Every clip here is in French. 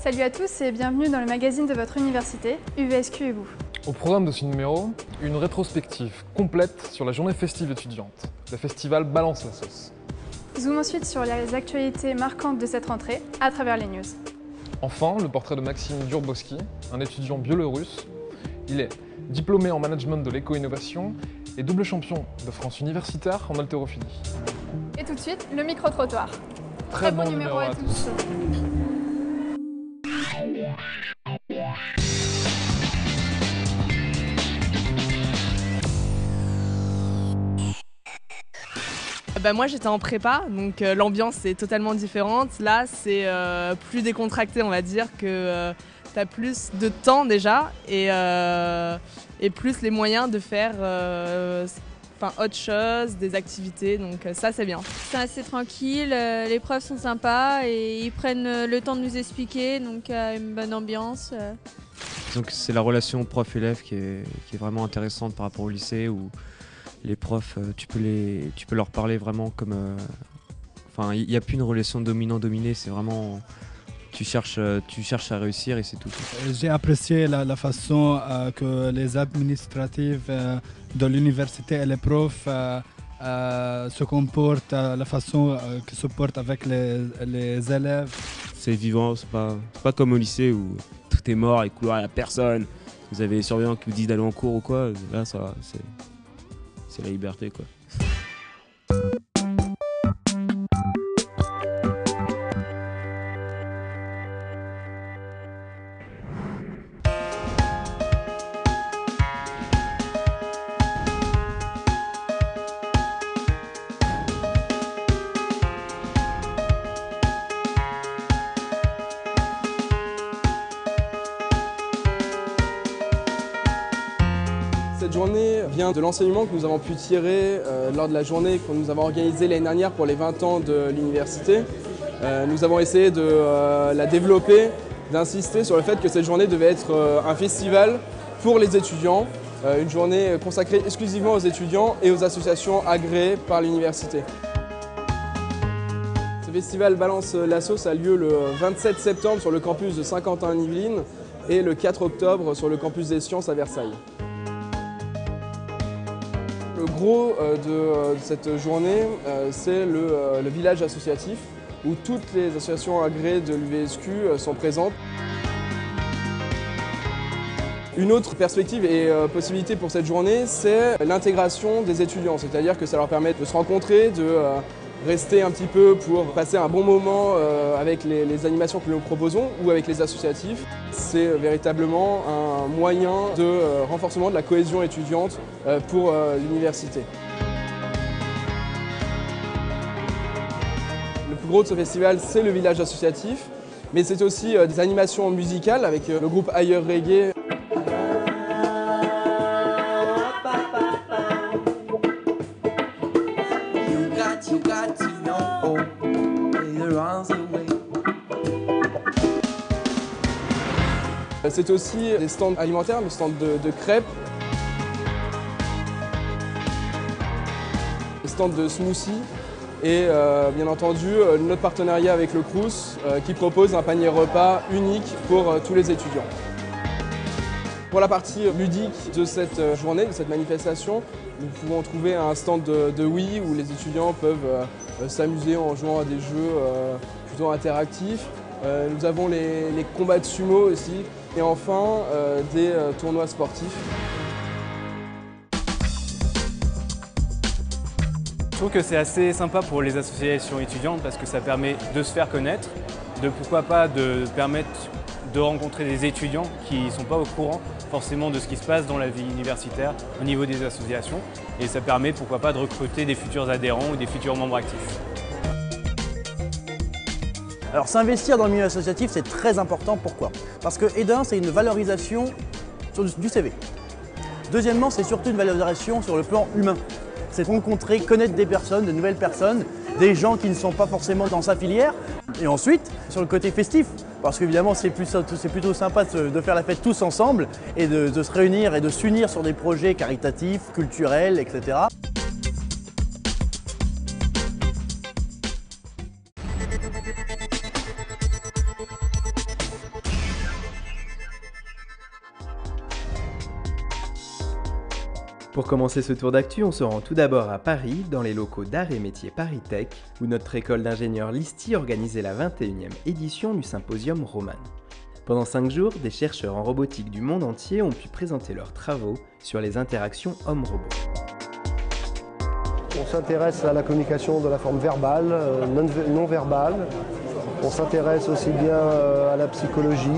Salut à tous et bienvenue dans le magazine de votre université, UVSQ et vous. Au programme de ce numéro, une rétrospective complète sur la journée festive étudiante. Le festival Balance la sauce. Zoom ensuite sur les actualités marquantes de cette rentrée à travers les news. Enfin, le portrait de Maxime Durboski, un étudiant biélorusse. Il est diplômé en management de l'éco-innovation et double champion de France universitaire en haltérophilie. Et tout de suite, le micro-trottoir. Très bon numéro à tous. Moi j'étais en prépa, donc l'ambiance est totalement différente. Là c'est plus décontracté, on va dire, que t'as plus de temps déjà et plus les moyens de faire autre chose, des activités, donc ça c'est bien. C'est assez tranquille, les profs sont sympas et ils prennent le temps de nous expliquer, donc une bonne ambiance. Donc c'est la relation prof-élève qui est vraiment intéressante par rapport au lycée où les profs, tu peux leur parler vraiment comme... il n'y a plus une relation dominant-dominé, c'est vraiment... Tu cherches à réussir et c'est tout. J'ai apprécié la façon que les administratifs de l'université et les profs se comportent, la façon qu'ils se portent avec les élèves. C'est vivant, c'est pas comme au lycée où tout est mort et couloir, il n'y a personne. Vous avez les surveillants qui vous disent d'aller en cours ou quoi. Là, ça, c'est la liberté, quoi. Cette journée vient de l'enseignement que nous avons pu tirer lors de la journée que nous avons organisée l'année dernière pour les 20 ans de l'université. Nous avons essayé de la développer, d'insister sur le fait que cette journée devait être un festival pour les étudiants, une journée consacrée exclusivement aux étudiants et aux associations agréées par l'université. Ce festival Balance la sauce a lieu le 27 septembre sur le campus de Saint-Quentin-en-Yvelines et le 4 octobre sur le campus des Sciences à Versailles. Le gros de cette journée, c'est le village associatif où toutes les associations agréées de l'UVSQ sont présentes. Une autre perspective et possibilité pour cette journée, c'est l'intégration des étudiants, c'est-à-dire que ça leur permet de se rencontrer, de rester un petit peu pour passer un bon moment avec les animations que nous proposons ou avec les associatifs. C'est véritablement un moyen de renforcement de la cohésion étudiante pour l'université. Le plus gros de ce festival, c'est le village associatif, mais c'est aussi des animations musicales avec le groupe Ailleurs Reggae. C'est aussi des stands alimentaires, des stands de crêpes, des stands de smoothies et bien entendu notre partenariat avec le Crous qui propose un panier repas unique pour tous les étudiants. Pour la partie ludique de cette journée, de cette manifestation, nous pouvons trouver un stand de Wii où les étudiants peuvent s'amuser en jouant à des jeux plutôt interactifs. Nous avons les combats de sumo aussi et enfin des tournois sportifs. Je trouve que c'est assez sympa pour les associations étudiantes parce que ça permet de se faire connaître, de pourquoi pas de permettre de rencontrer des étudiants qui ne sont pas au courant forcément de ce qui se passe dans la vie universitaire au niveau des associations et ça permet pourquoi pas de recruter des futurs adhérents ou des futurs membres actifs. Alors s'investir dans le milieu associatif, c'est très important. Pourquoi? Parce que, d'un, c'est une valorisation du CV. Deuxièmement, c'est surtout une valorisation sur le plan humain. C'est rencontrer, connaître des personnes, de nouvelles personnes, des gens qui ne sont pas forcément dans sa filière. Et ensuite, sur le côté festif, parce qu'évidemment c'est plutôt sympa de faire la fête tous ensemble et de se réunir et de s'unir sur des projets caritatifs, culturels, etc. Pour commencer ce tour d'actu, on se rend tout d'abord à Paris, dans les locaux d'Art et Métiers Paris Tech, où notre école d'ingénieurs Listi organisait la 21e édition du symposium Roman. Pendant 5 jours, des chercheurs en robotique du monde entier ont pu présenter leurs travaux sur les interactions homme-robot. On s'intéresse à la communication de la forme verbale, non verbale. On s'intéresse aussi bien à la psychologie,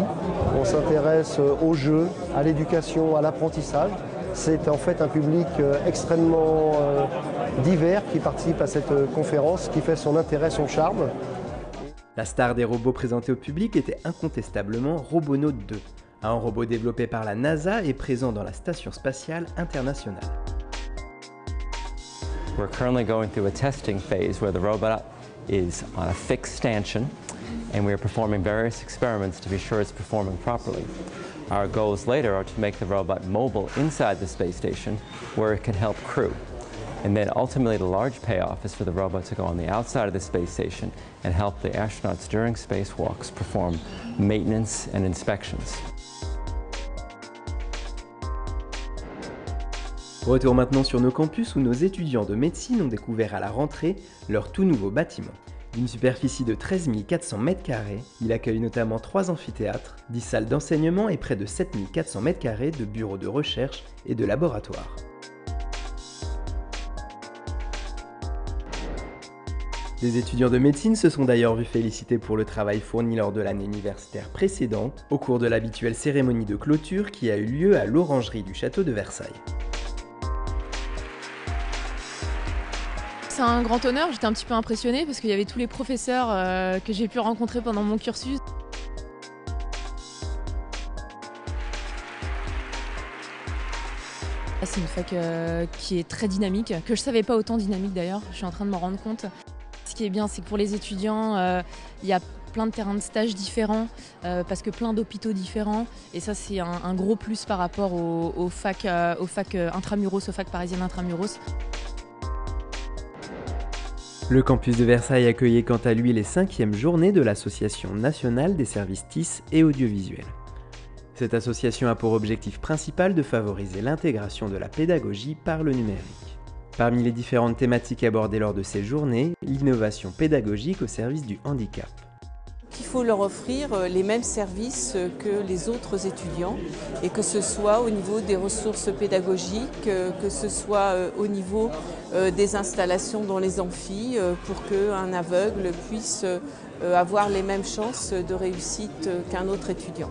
on s'intéresse au jeu, à l'éducation, à l'apprentissage. C'est en fait un public extrêmement divers qui participe à cette conférence, qui fait son intérêt, son charme. La star des robots présentés au public était incontestablement Robonaut 2, un robot développé par la NASA et présent dans la Station spatiale internationale. We're currently going through a testing phase where the robot is on a fixed stanchion and we are performing various experiments to be sure it's performing properly. Our goals later are to make the robot mobile inside the space station where it can help crew. And then ultimately the large payoff is for the robot to go on the outside of the space station and help the astronauts during spacewalks perform maintenance and inspections. Retour maintenant sur nos campus où nos étudiants de médecine ont découvert à la rentrée leur tout nouveau bâtiment. D'une superficie de 13 400 m², il accueille notamment 3 amphithéâtres, 10 salles d'enseignement et près de 7 400 m² de bureaux de recherche et de laboratoires. Les étudiants de médecine se sont d'ailleurs vus félicités pour le travail fourni lors de l'année universitaire précédente, au cours de l'habituelle cérémonie de clôture qui a eu lieu à l'Orangerie du château de Versailles. C'est un grand honneur, j'étais un petit peu impressionnée parce qu'il y avait tous les professeurs que j'ai pu rencontrer pendant mon cursus. C'est une fac qui est très dynamique, que je ne savais pas autant dynamique d'ailleurs, je suis en train de m'en rendre compte. Ce qui est bien, c'est que pour les étudiants, il y a plein de terrains de stage différents, parce que plein d'hôpitaux différents, et ça c'est un gros plus par rapport aux facs intramuros, aux facs parisiennes intramuros. Le campus de Versailles accueillait quant à lui les 5e journées de l'Association nationale des services TIS et audiovisuels. Cette association a pour objectif principal de favoriser l'intégration de la pédagogie par le numérique. Parmi les différentes thématiques abordées lors de ces journées, l'innovation pédagogique au service du handicap. Il faut leur offrir les mêmes services que les autres étudiants, et que ce soit au niveau des ressources pédagogiques, que ce soit au niveau des installations dans les amphis, pour qu'un aveugle puisse avoir les mêmes chances de réussite qu'un autre étudiant.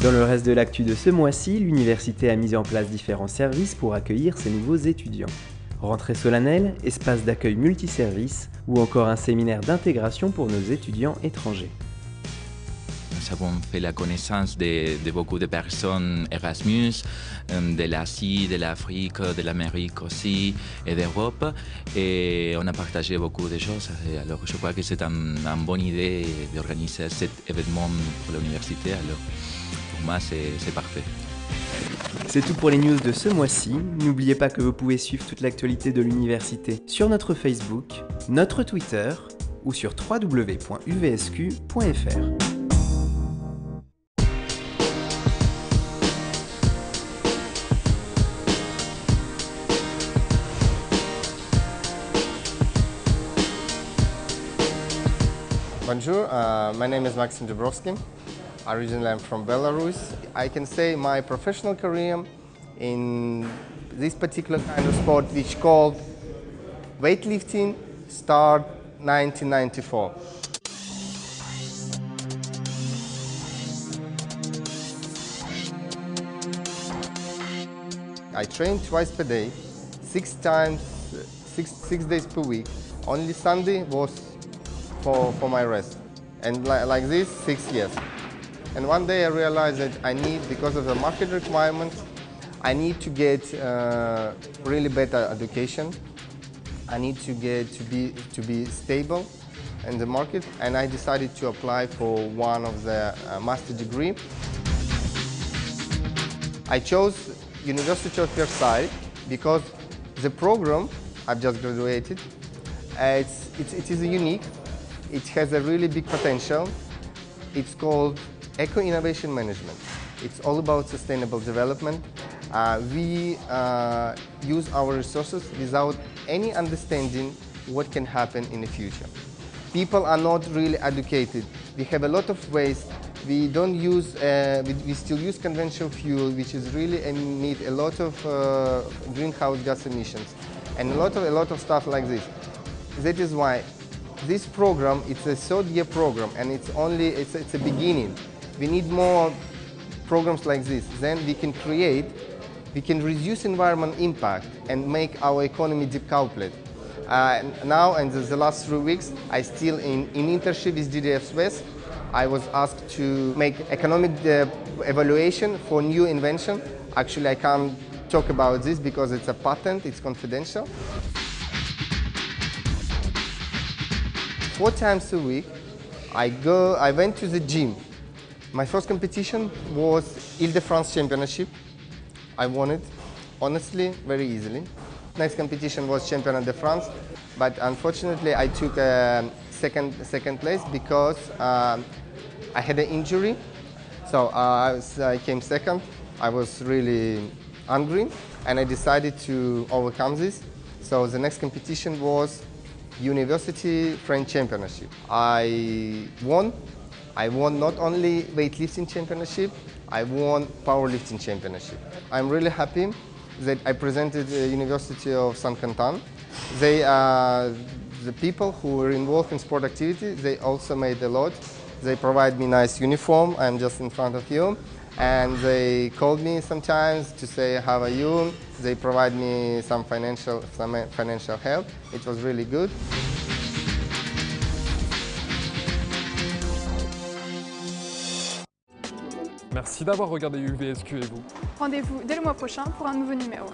Dans le reste de l'actu de ce mois-ci, l'université a mis en place différents services pour accueillir ses nouveaux étudiants. Rentrée solennelle, espace d'accueil multiservice ou encore un séminaire d'intégration pour nos étudiants étrangers. Nous avons fait la connaissance de beaucoup de personnes Erasmus, de l'Asie, de l'Afrique, de l'Amérique aussi et d'Europe. Et on a partagé beaucoup de choses. Alors je crois que c'est une bonne idée d'organiser cet événement pour l'université. Alors pour moi c'est parfait. C'est tout pour les news de ce mois-ci. N'oubliez pas que vous pouvez suivre toute l'actualité de l'université sur notre Facebook, notre Twitter ou sur www.uvsq.fr. Bonjour, my name is Maxim Dubrovsky. Originally I'm from Belarus. I can say my professional career in this particular kind of sport, which is called weightlifting, started 1994. I train twice per day, 6 days per week. Only Sunday was for my rest. And like this, 6 years. And one day I realized that I need, because of the market requirements, I need to get really better education. I need to get to be stable in the market, and I decided to apply for one of the master degree. I chose University of Versailles because the program I've just graduated, it is unique. It has a really big potential. It's called Eco Innovation Management. It's all about sustainable development. We use our resources without any understanding what can happen in the future. People are not really educated. We have a lot of waste. We don't use, we still use conventional fuel, which is really emit a lot of greenhouse gas emissions, and a lot of stuff like this. That is why this program, it's a third-year program, and it's a beginning. We need more programs like this. Then we can reduce environmental impact and make our economy decoupled. Now, in the last 3 weeks, I still in internship with DDF West. I was asked to make economic evaluation for new invention. Actually, I can't talk about this because it's a patent, it's confidential. 4 times a week, I went to the gym. My first competition was Ile-de-France Championship. I won it, honestly, very easily. Next competition was Championnat de France, but unfortunately I took second place because I had an injury. So I came second. I was really hungry, and I decided to overcome this. So the next competition was University French Championship. I won. I won not only weightlifting championship, I won powerlifting championship. I'm really happy that I presented the University of Saint-Quentin. They the people who were involved in sport activity, they also made a lot. They provide me nice uniform. I'm just in front of you. And they called me sometimes to say, how are you? They provide me some financial help. It was really good. Merci d'avoir regardé UVSQ et vous. Rendez-vous dès le mois prochain pour un nouveau numéro.